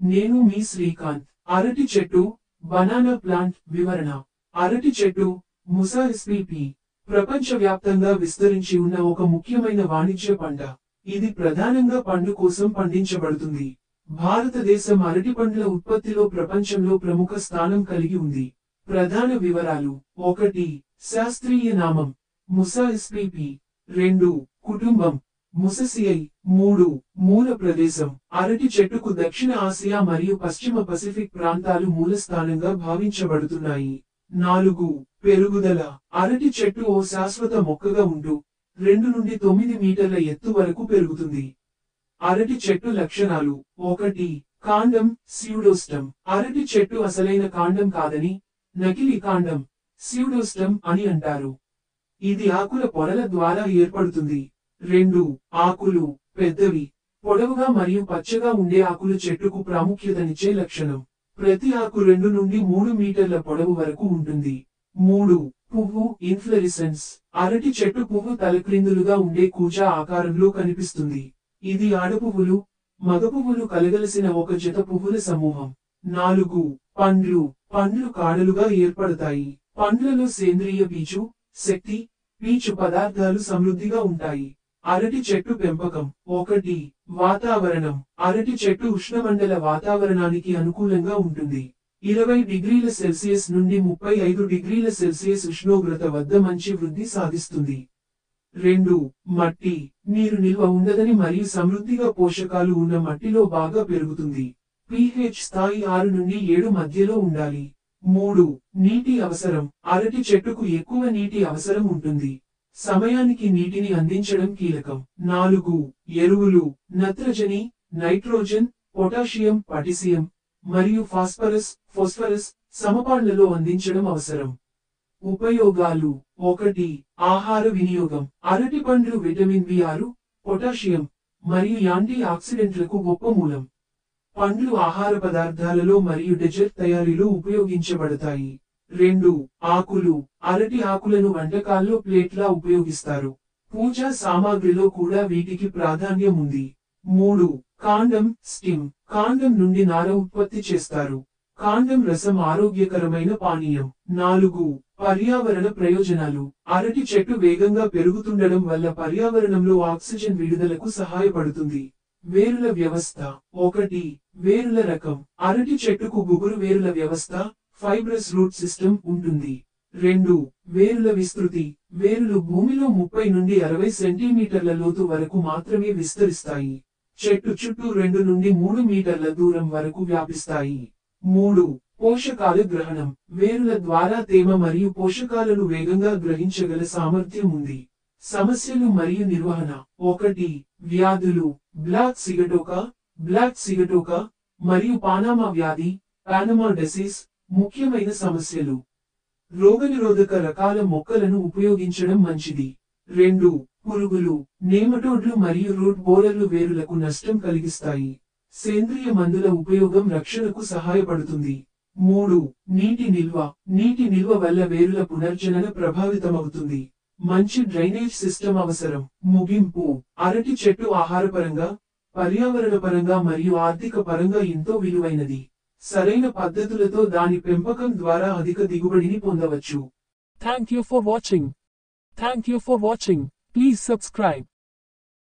నేను మీ శ్రీకాంత్. అరటి చెట్టు, బనానా ప్లాంట్ వివరణ. అరటి చెట్టు, ముసా ఎస్పిపి, ప్రపంచవ్యాప్తంగా విస్తరించి ఉన్న ఒక ముఖ్యమైన వాణిజ్య పంట. ఇది ప్రధానంగా పండు కోసం పండించబడుతుంది. భారతదేశం అరటి పండ్ల ఉత్పత్తిలో ప్రపంచంలో ప్రముఖ స్థానం కలిగి ఉంది. ప్రధాన వివరాలు: 1. శాస్త్రీయ నామం ముసా ఎస్పిపి. 2. కుటుంబం ముససిఐ. 3. మూల ప్రదేశం అరటి చెట్టుకు దక్షిణ ఆసియా మరియు పశ్చిమ పసిఫిక్ ప్రాంతాలు మూల స్థానంగా భావించబడుతున్నాయి. 4. పెరుగుదల అరటి చెట్టు ఓ శాశ్వత మొక్కగా ఉంటూ 2 నుండి 9 మీటర్ల ఎత్తు వరకు పెరుగుతుంది. అరటి చెట్టు లక్షణాలు: 1. కాండం స్యూడోస్టమ్. అరటి చెట్టు అసలైన కాండం కాదని, నకిలీ కాండం స్యూడోస్టమ్ అని అంటారు. ఇది ఆకుల పొరల ద్వారా ఏర్పడుతుంది. 2. ఆకులు పెద్దవి, పొడవుగా మరియు పచ్చగా ఉండే ఆకులు చెట్టుకు ప్రాముఖ్యతనిచ్చే లక్షణం. ప్రతి ఆకు 2 నుండి 3 మీటర్ల పొడవు వరకు ఉంటుంది. 3. పువ్వు ఇన్ఫ్లోరెసెన్స్. అరటి చెట్టు పువ్వు తలక్రిందులుగా ఉండే కూజా ఆకారంలో కనిపిస్తుంది. ఇది ఆడపువ్వులు, మగపువ్వులు కలగలిసిన ఒక జత పువ్వుల సమూహం. 4. పండ్లు కాడలుగా ఏర్పడతాయి. పండ్లలో సేంద్రియ పీచు, శక్తి, పీచు పదార్థాలు సమృద్ధిగా ఉంటాయి. అరటి చెట్టు పెంపకం. 1. వాతావరణం అరటి చెట్టు ఉష్ణమండల వాతావరణానికి అనుకూలంగా ఉంటుంది. 20 డిగ్రీల సెల్సియస్ నుండి 35 డిగ్రీల సెల్సియస్ ఉష్ణోగ్రత వద్ద మంచి వృద్ధి సాధిస్తుంది. 2. మట్టి నీరు నిల్వ ఉండదని మరియు సమృద్ధిగా పోషకాలు ఉన్న మట్టిలో బాగా పెరుగుతుంది. pH స్థాయి 6 నుండి 7 మధ్యలో ఉండాలి. 3. నీటి అవసరం అరటి చెట్టుకు ఎక్కువ నీటి అవసరం ఉంటుంది. సమయానికి నీటిని అందించడం కీలకం. 4. ఎరువులు నత్రజని, నైట్రోజన్, పొటాషియం, పొటాషియం మరియు ఫాస్ఫరస్ సమపాళ్లలో అందించడం అవసరం. ఉపయోగాలు: 1. ఆహార వినియోగం అరటి పండ్లు విటమిన్ B6, పొటాషియం మరియు యాంటీ ఆక్సిడెంట్లకు గొప్ప మూలం. పండ్లు ఆహార పదార్థాలలో మరియు డెజర్ట్ తయారీలో ఉపయోగించబడతాయి. 2. ఆకులు అరటి ఆకులను వంటకాల్లో ప్లేట్లా ఉపయోగిస్తారు. పూజా సామాగ్రిలో కూడా వీటికి ప్రాధాన్యం ఉంది. 3. కాండం స్టిమ్ కాండం నుండి నార ఉత్పత్తి చేస్తారు. కాండం రసం ఆరోగ్యకరమైన పానీయం. 4. పర్యావరణ ప్రయోజనాలు అరటి చెట్టు వేగంగా పెరుగుతుండడం వల్ల పర్యావరణంలో ఆక్సిజన్ విడుదలకు సహాయపడుతుంది. వేరుల వ్యవస్థ. 1. వేరుల రకం అరటి చెట్టుకు గుబురు వేరుల వ్యవస్థ ఫైబ్రస్ రూట్ సిస్టమ్ ఉంటుంది. 2. వేరుల విస్తృతి వేరులు భూమిలో 30 నుండి 60 సెంటీమీటర్ల లోతు వరకు మాత్రమే విస్తరిస్తాయి. చెట్టు చుట్టూ 2 నుండి 3 మీటర్ల దూరం వరకు వ్యాపిస్తాయి. 3. పోషకాల గ్రహణం వేరుల ద్వారా తేమ మరియు పోషకాలను వేగంగా గ్రహించగల సామర్థ్యం ఉంది. సమస్యలు మరియు నిర్వహణ. 1. వ్యాధులు బ్లాక్ సిగటోకా మరియు పానామా వ్యాధి పానమా డిసీజ్ ముఖ్యమైన సమస్యలు. రోగనిరోధక రకాల మొక్కలను ఉపయోగించడం మంచిది. 2. పురుగులు నేమటోడ్లు మరియు రూట్ బోరర్లు వేరులకు నష్టం కలిగిస్తాయి. సేంద్రియ మందుల ఉపయోగం రక్షణకు సహాయపడుతుంది. 3. నీటి నిల్వ వల్ల వేరుల పునర్జనన ప్రభావితమవుతుంది. మంచి డ్రైనేజ్ సిస్టమ్ అవసరం. ముగింపు అరటి చెట్టు ఆహారపరంగా, పర్యావరణపరంగా మరియు ఆర్థిక పరంగా ఎంతో విలువైనది. సరైన పద్ధతులతో దాని పెంపకం ద్వారా అధిక దిగుబడిని పొందవచ్చు. Thank you for watching. Please subscribe.